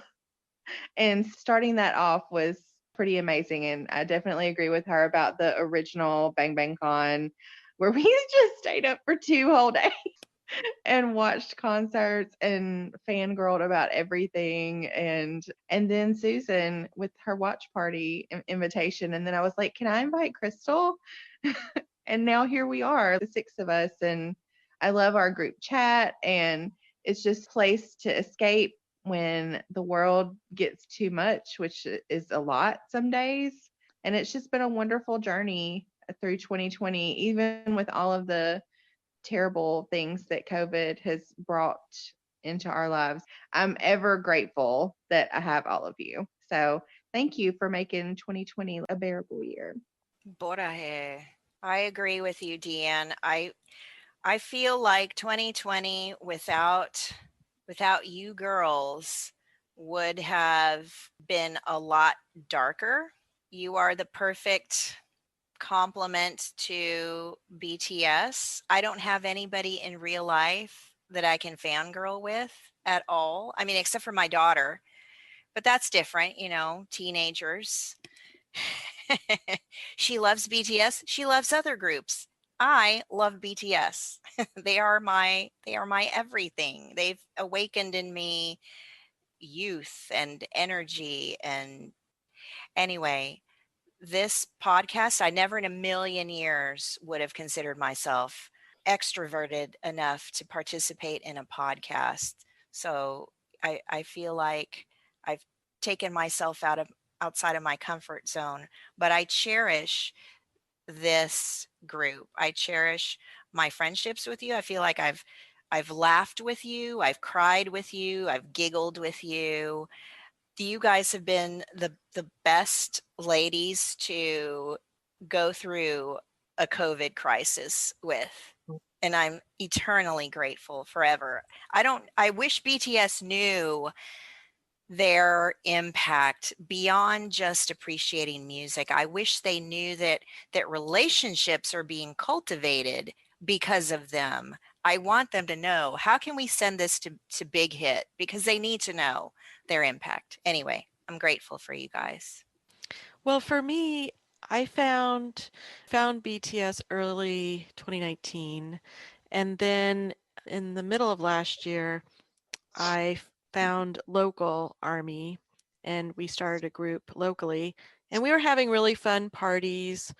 S3: and starting that off was pretty amazing. And I definitely agree with her about the original Bang Bang Con, where we just stayed up for 2 whole days and watched concerts and fangirled about everything. And then Susan with her watch party invitation. And then I was like, can I invite Crystal? And now here we are, the 6 of us. And I love our group chat, and it's just a place to escape when the world gets too much, which is a lot some days. And it's just been a wonderful journey through 2020, even with all of the terrible things that COVID has brought into our lives. I'm ever grateful that I have all of you. So thank you for making 2020 a bearable year.
S2: Borahe. I agree with you, Deanne. I feel like 2020 without you girls would have been a lot darker. You are the perfect complement to BTS. I don't have anybody in real life that I can fangirl with at all. I mean, except for my daughter, but that's different, teenagers. She loves BTS. She loves other groups. I love BTS. They are my everything. They've awakened in me youth and energy. And anyway, this podcast, I never in a million years would have considered myself extroverted enough to participate in a podcast. So I feel like I've taken myself outside of my comfort zone, but I cherish this group. I cherish my friendships with you. I feel like I've laughed with you, I've cried with you, I've giggled with you. You guys have been the best ladies to go through a COVID crisis with. And I'm eternally grateful forever. I wish BTS knew their impact beyond just appreciating music. I wish they knew that relationships are being cultivated because of them. I want them to know, how can we send this to Big Hit? Because they need to know their impact. Anyway, I'm grateful for you guys.
S4: Well, for me, I found BTS early 2019, and then in the middle of last year, I found local ARMY, and we started a group locally, and we were having really fun parties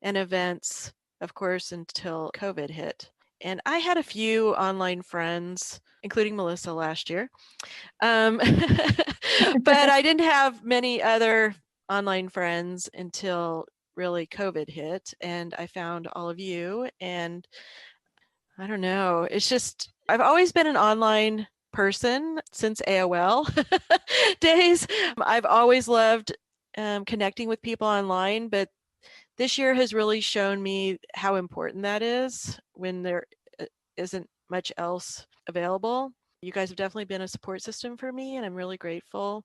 S4: and events, of course, until COVID hit. And I had a few online friends, including Melissa last year. But I didn't have many other online friends until really COVID hit. And I found all of you. And I don't know, it's just, I've always been an online person since AOL days. I've always loved connecting with people online, but this year has really shown me how important that is when there isn't much else available. You guys have definitely been a support system for me, and I'm really grateful.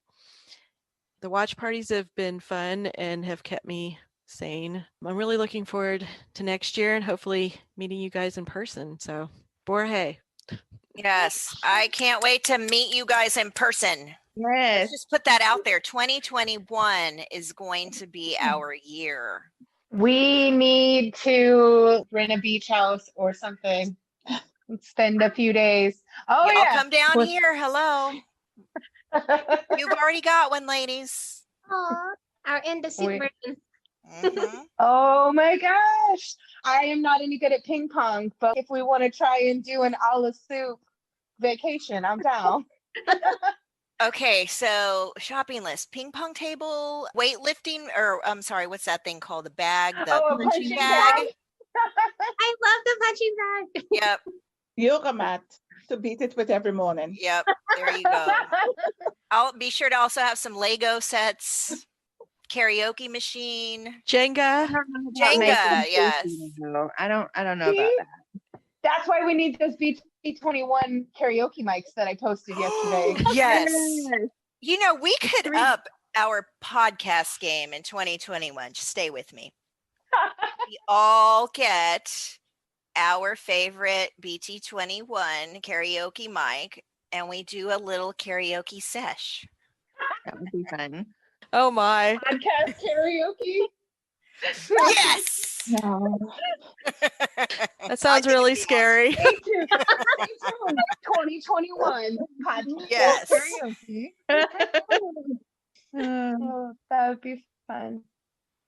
S4: The watch parties have been fun and have kept me sane. I'm really looking forward to next year and hopefully meeting you guys in person. So, Borhe.
S2: Yes, I can't wait to meet you guys in person.
S3: Yes.
S2: Let's just put that out there. 2021 is going to be our year.
S1: We need to rent a beach house or something. Spend a few days. Oh,
S2: Y'all
S1: yeah.
S2: come down
S1: With-
S2: here. Hello. You've already got one, ladies.
S6: Aw, our in the soup
S1: Wait.
S6: version.
S2: Mhm.
S1: Oh my gosh. I am not any good at ping pong, but if we want to try and do an a la soup vacation, I'm down.
S2: Okay, so shopping list, ping pong table, weightlifting, or I'm sorry, what's that thing called? The bag, the
S1: Oh, a
S2: punching
S1: punching
S2: bag.
S1: bag.
S6: I love the punching bag.
S2: Yep,
S5: Yoga mat to beat it with every morning.
S2: yep. There you go. I'll be sure to also have some Lego sets, karaoke machine,
S4: Jenga.
S2: Jenga. Yes.
S3: No, I don't know about
S1: See?
S3: that.
S1: That's why we need those B21 karaoke mics that I posted yesterday.
S2: Yes. You know, we could
S3: Three-
S2: up our podcast game in 2021. Just stay with me. We all get our favorite BT21 karaoke mic and we do a little karaoke sesh.
S3: That would be fun.
S4: Oh my.
S1: Podcast karaoke.
S2: Yes.
S5: No.
S4: That sounds
S2: think
S4: really
S2: it'd be
S4: scary.
S1: Stay tuned. Stay tuned. 2021 podcast
S2: Yes.
S1: karaoke. Oh, that would be fun.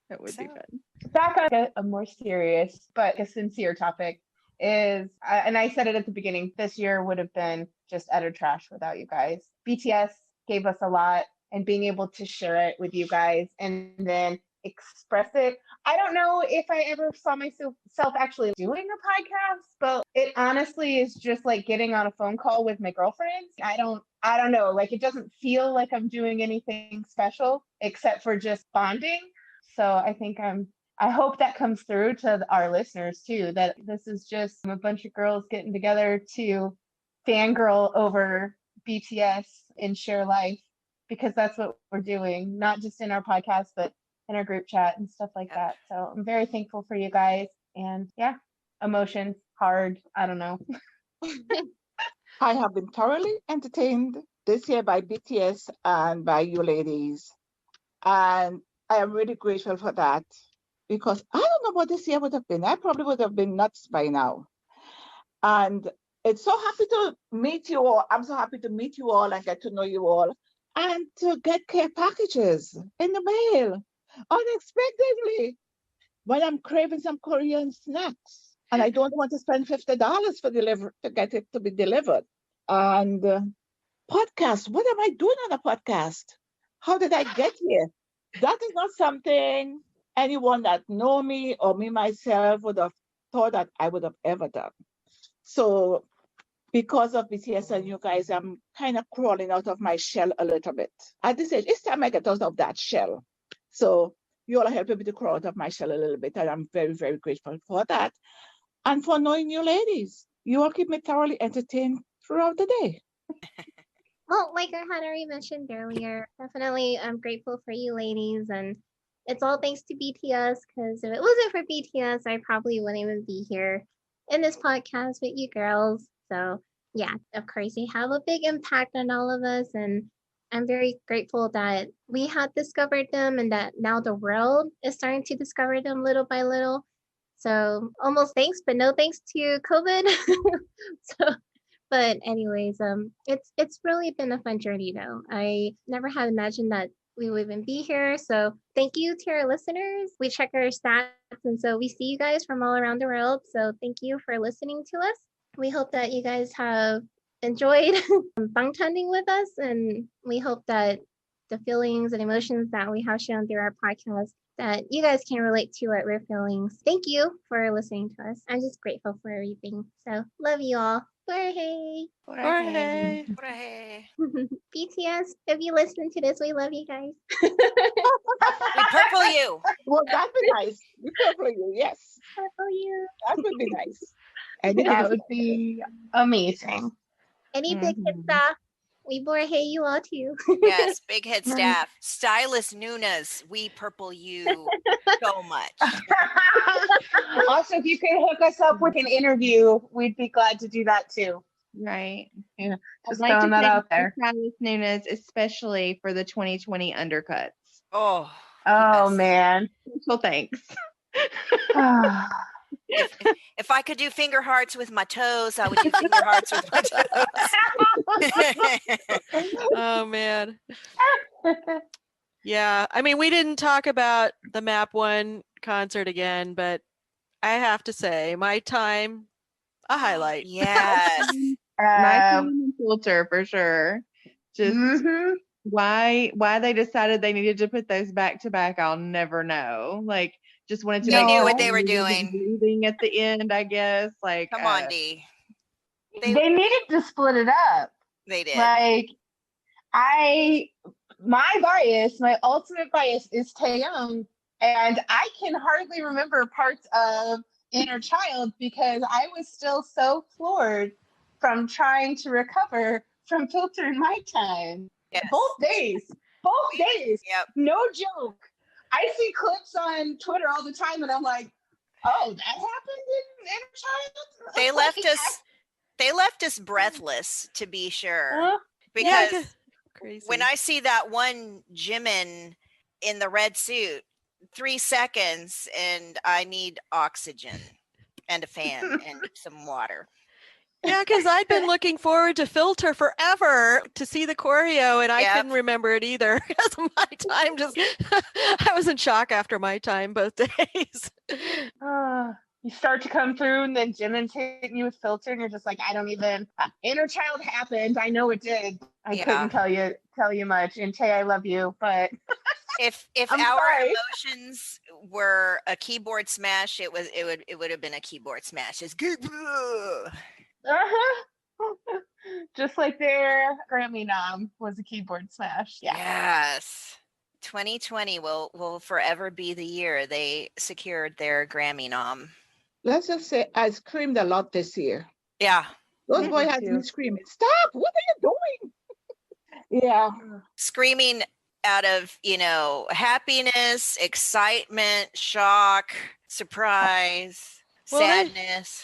S3: That would be fun.
S1: Back on a more serious but a sincere topic is, and I said it at the beginning, this year would have been just utter trash without you guys. BTS gave us a lot, and being able to share it with you guys and then express it. I don't know if I ever saw myself actually doing a podcast, but it honestly is just like getting on a phone call with my girlfriends. I don't know, like it doesn't feel like I'm doing anything special except for just bonding. So I hope that comes through to our listeners too, that this is just a bunch of girls getting together to fangirl over BTS and share life, because that's what we're doing, not just in our podcast, but in our group chat and stuff like that. So I'm very thankful for you guys. And yeah, emotions, hard, I don't know.
S5: I have been thoroughly entertained this year by BTS and by you ladies. And I am really grateful for that, because I don't know what this year would have been. I probably would have been nuts by now. And it's so happy to meet you all. I'm so happy to meet you all and get to know you all, and to get care packages in the mail unexpectedly when I'm craving some Korean snacks and I don't want to spend $50 for to get it to be delivered. And podcast, what am I doing on a podcast? How did I get here? That is not something anyone that know me or me myself would have thought that I would have ever done. So because of BTS and you guys, I'm kind of crawling out of my shell a little bit. At this age, it's time I get out of that shell. So you all are helping me to crawl out of my shell a little bit, and I'm very, very grateful for that. And for knowing you ladies. You all keep me thoroughly entertained throughout the day.
S6: Well, like Henry mentioned earlier, definitely I'm grateful for you ladies, and it's all thanks to BTS, because if it wasn't for BTS, I probably wouldn't even be here in this podcast with you girls. So yeah, of course they have a big impact on all of us, and I'm very grateful that we had discovered them and that now the world is starting to discover them little by little. So almost thanks, but no thanks to COVID. So but anyways, it's really been a fun journey though. I never had imagined that we would even be here. So thank you to our listeners. We check our stats, and so we see you guys from all around the world. So thank you for listening to us. We hope that you guys have enjoyed bangtanning with us, and we hope that the feelings and emotions that we have shown through our podcast, that you guys can relate to what we're feeling. Thank you for listening to us. I'm just grateful for everything. So love you all. Jorge.
S4: Jorge.
S2: Jorge.
S6: BTS, if you listen to this, we love you guys.
S2: We purple you.
S5: Well, that'd be nice. We purple you, yes.
S6: Purple you.
S5: That would be nice. Anything
S1: That
S5: is
S1: would be amazing.
S6: Any big hit
S3: Mhm.
S6: stuff, we Jorge you all too.
S2: Yes, big head staff. Stylist Nunes, we purple you so much.
S1: Also, if you could hook us up with an interview, we'd be glad to do that too.
S3: Right.
S1: Yeah,
S3: I'd
S1: just
S3: like to
S1: throwing that
S3: thank
S1: out there.
S3: Silas Nunes, especially for the 2020 undercuts.
S2: Oh,
S1: Oh
S2: yes.
S1: man.
S3: So thanks.
S2: If I could do finger hearts with my toes, I would do finger hearts with my toes.
S4: Oh man. Yeah. I mean, we didn't talk about the Map One concert again, but I have to say, my time, a highlight.
S2: Yes.
S3: My time and Filter for sure. Just
S1: mhm.
S3: why they decided they needed to put those back to back, I'll never know. Like, just wanted to
S2: They
S3: make
S2: knew
S3: sure
S2: what they were
S3: everybody wasn't
S2: doing.
S3: breathing at the end, I guess. Like,
S2: Come on, D.
S1: They needed to split it up.
S2: They did.
S1: Like, my ultimate bias is Taeyong, and I can hardly remember parts of Inner Child because I was still so floored from trying to recover from Filter in my time.
S2: Yes.
S1: Both days.
S2: Yep.
S1: No joke. I see clips on Twitter all the time, and I'm like, oh, that happened in Inner Child?
S2: They left us. They left us breathless, to be sure.
S4: Yeah,
S2: Because
S4: crazy.
S2: when I see that one Jimin in the red suit, 3 seconds, and I need oxygen and a fan and some water.
S4: Yeah, because I'd been looking forward to Filter forever to see the choreo, and I
S2: Yep.
S4: couldn't remember it either because my time just, I was in shock after my time both days.
S1: You start to come through, and then Jimin's hitting you with Filter, and you're just like, I don't even. Inner Child happened. I know it did. I couldn't tell you much. And Tay, I love you, but
S2: If
S1: I'm
S2: our
S1: sorry.
S2: emotions were a keyboard smash, it would have been a keyboard smash. It's good.
S1: Just like their Grammy nom was a keyboard smash. Yeah.
S2: Yes. 2020 will forever be the year they secured their Grammy nom.
S5: Let's just say I screamed a lot this year.
S2: Yeah.
S5: Those
S1: Me
S5: boys had
S1: too.
S5: me screaming, stop, what are you doing? Yeah.
S2: Screaming out of, happiness, excitement, shock, surprise,
S4: Well,
S2: sadness.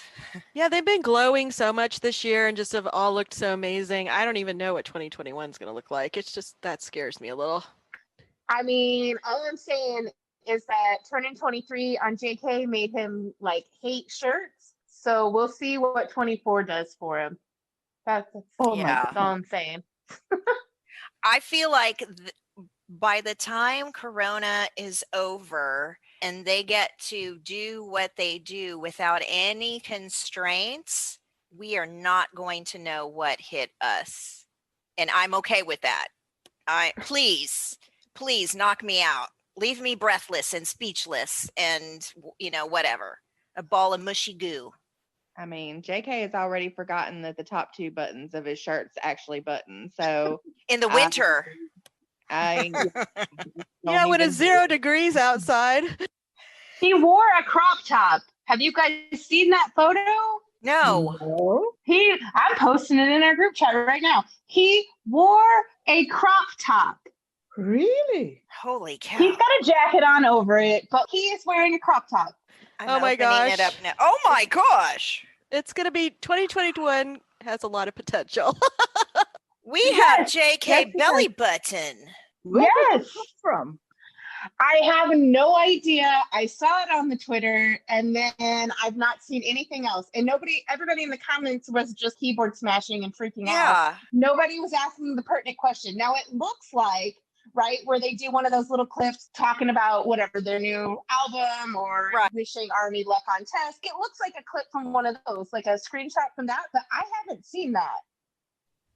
S4: Yeah, they've been glowing so much this year and just have all looked so amazing. I don't even know what 2021 is going to look like. It's just, that scares me a little.
S1: I mean, all I'm saying is that turning 23 on JK made him hate shirts. So we'll see what 24 does for him. That's all I'm saying.
S2: I feel like by the time Corona is over and they get to do what they do without any constraints, we are not going to know what hit us. And I'm okay with that. Please knock me out. Leave me breathless and speechless and, whatever. A ball of mushy goo.
S3: I mean, JK has already forgotten that the top 2 buttons of his shirt's actually buttons. So
S2: in the winter.
S3: I
S4: Yeah, when it's 0 degrees outside.
S1: He wore a crop top. Have you guys seen that photo?
S2: No.
S1: I'm posting it in our group chat right now. He wore a crop top.
S5: Really?
S2: Holy cow.
S1: He's got a jacket on over it, but he is wearing a crop top.
S2: I'm opening it up now. Oh my gosh.
S4: It's going to be 2021 has a lot of potential.
S2: We have JK belly button.
S5: Where did it come from?
S1: I have no idea. I saw it on the Twitter, and then I've not seen anything else. And everybody in the comments was just keyboard smashing and freaking out. Nobody was asking the pertinent question. Now it looks like, right, where they do one of those little clips talking about whatever their new album or wishing Army luck on test. It looks like a clip from one of those, like a screenshot from that, but I haven't seen that.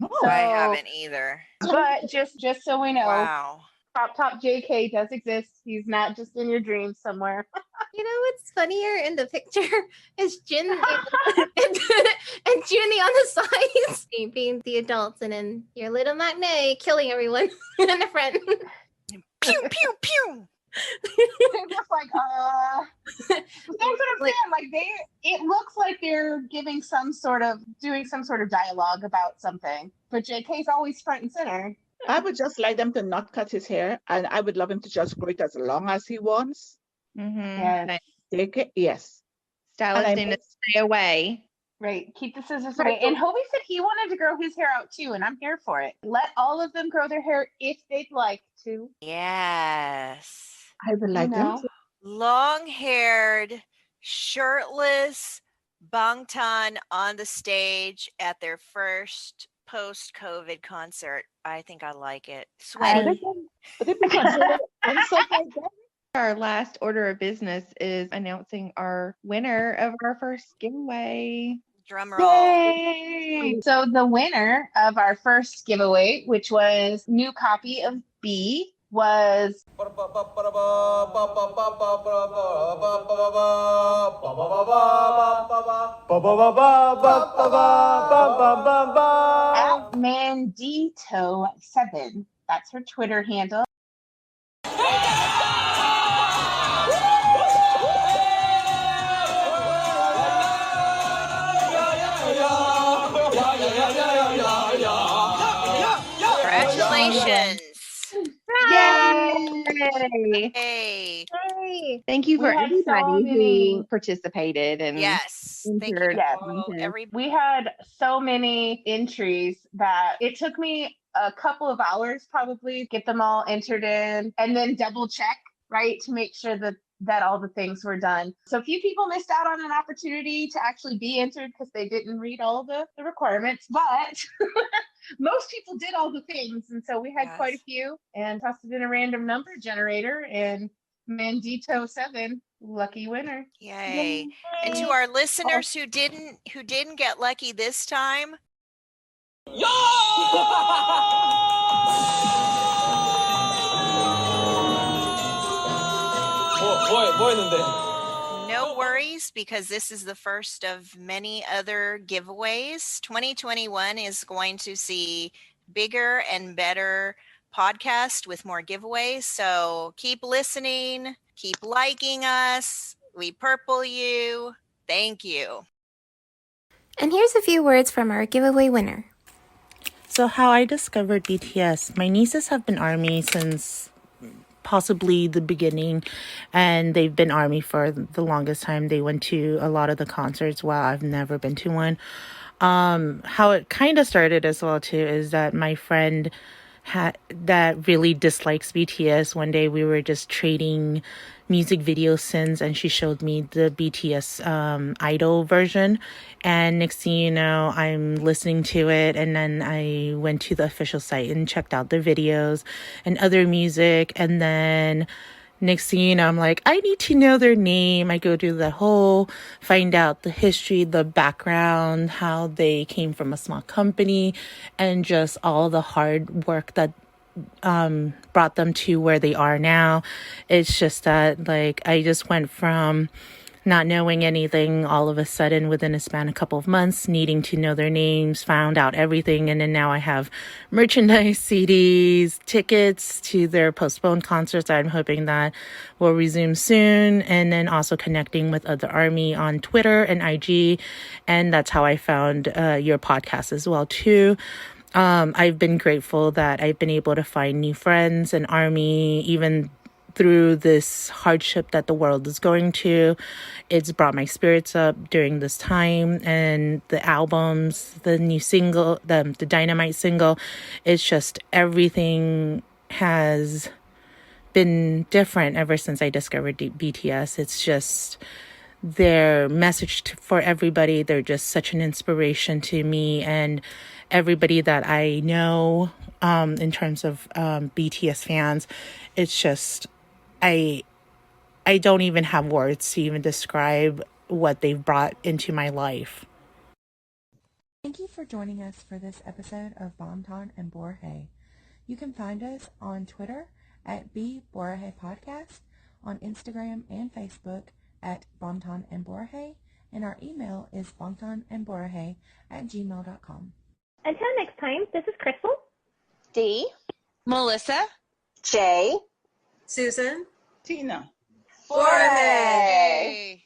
S2: So, I haven't either.
S1: But just so we know,
S2: wow.
S1: Crop Top JK does exist. He's not just in your dreams somewhere.
S6: You know what's funnier in the picture is Jin and Junie on the sides, being the adults, and then your little Magne killing everyone in the front.
S2: Pew pew pew.
S1: They're just like, that's what I'm saying. Like it looks like they're doing some sort of dialogue about something, but JK's always front and center.
S5: I would just like them to not cut his hair, and I would love him to just grow it as long as he wants.
S1: Yes.
S5: JK, yes.
S3: Stylist need to stay away.
S1: Right. Keep the scissors away. And Hobie said he wanted to grow his hair out too, and I'm here for it. Let all of them grow their hair if they'd like to.
S2: Yes.
S5: I would like them to.
S2: Long-haired, shirtless Bangtan on the stage at their first post-COVID concert. I think I like it. Sweaty.
S3: Our last order of business is announcing our winner of our first giveaway.
S2: Drum roll.
S1: Yay! So the winner of our first giveaway, which was new copy of B, was at Mandito7. That's her Twitter handle.
S2: Congratulations.
S3: Yay!
S2: Hey.
S3: Thank you for everybody who participated and
S2: yes. Thank you.
S1: We had so many entries that it took me a couple of hours probably get them all entered in and then double check, right, to make sure that all the things were done. So a few people missed out on an opportunity to actually be entered because they didn't read all the requirements, but most people did all the things. And so we had quite a few and tossed it in a random number generator, and Mandito7, lucky winner.
S2: Yay. And to our listeners who didn't get lucky this time. No worries, because this is the first of many other giveaways. 2021 is going to see bigger and better podcast with more giveaways. So keep listening, keep liking us. We purple you. Thank you.
S6: And here's a few words from our giveaway winner.
S7: So how I discovered BTS. My nieces have been ARMY since possibly the beginning, and they've been ARMY for the longest time. They went to a lot of the concerts while I've never been to one. How it kind of started as well too is that my friend that really dislikes BTS, one day we were just trading music video sins, and she showed me the BTS Idol version, and next thing you know, I'm listening to it, and then I went to the official site and checked out the videos and other music, and then next thing you know, I'm like, I need to know their name. I go to the whole, find out the history, the background, how they came from a small company, and just all the hard work that brought them to where they are now. It's just that, like, I just went from not knowing anything all of a sudden within a span of a couple of months, needing to know their names, found out everything, and then now I have merchandise, CDs, tickets to their postponed concerts that I'm hoping that will resume soon, and then also connecting with other ARMY on Twitter and IG, and that's how I found your podcast as well too. I've been grateful that I've been able to find new friends and ARMY, even through this hardship that the world is going to. It's brought my spirits up during this time, and the albums, the new single, the Dynamite single, it's just everything has been different ever since I discovered BTS. It's just their message for everybody. They're just such an inspiration to me and everybody that I know in terms of BTS fans. It's just, I don't even have words to even describe what they've brought into my life.
S8: Thank you for joining us for this episode of Bangtan and Borhe. You can find us on Twitter at @BBorhe Podcast, on Instagram and Facebook at bangtanandborhe, and our email is bangtanandborhe@gmail.com.
S6: Until next time, this is Crystal.
S9: D.
S10: Melissa.
S9: J.
S11: Susan.
S5: Tina.
S9: Borhe.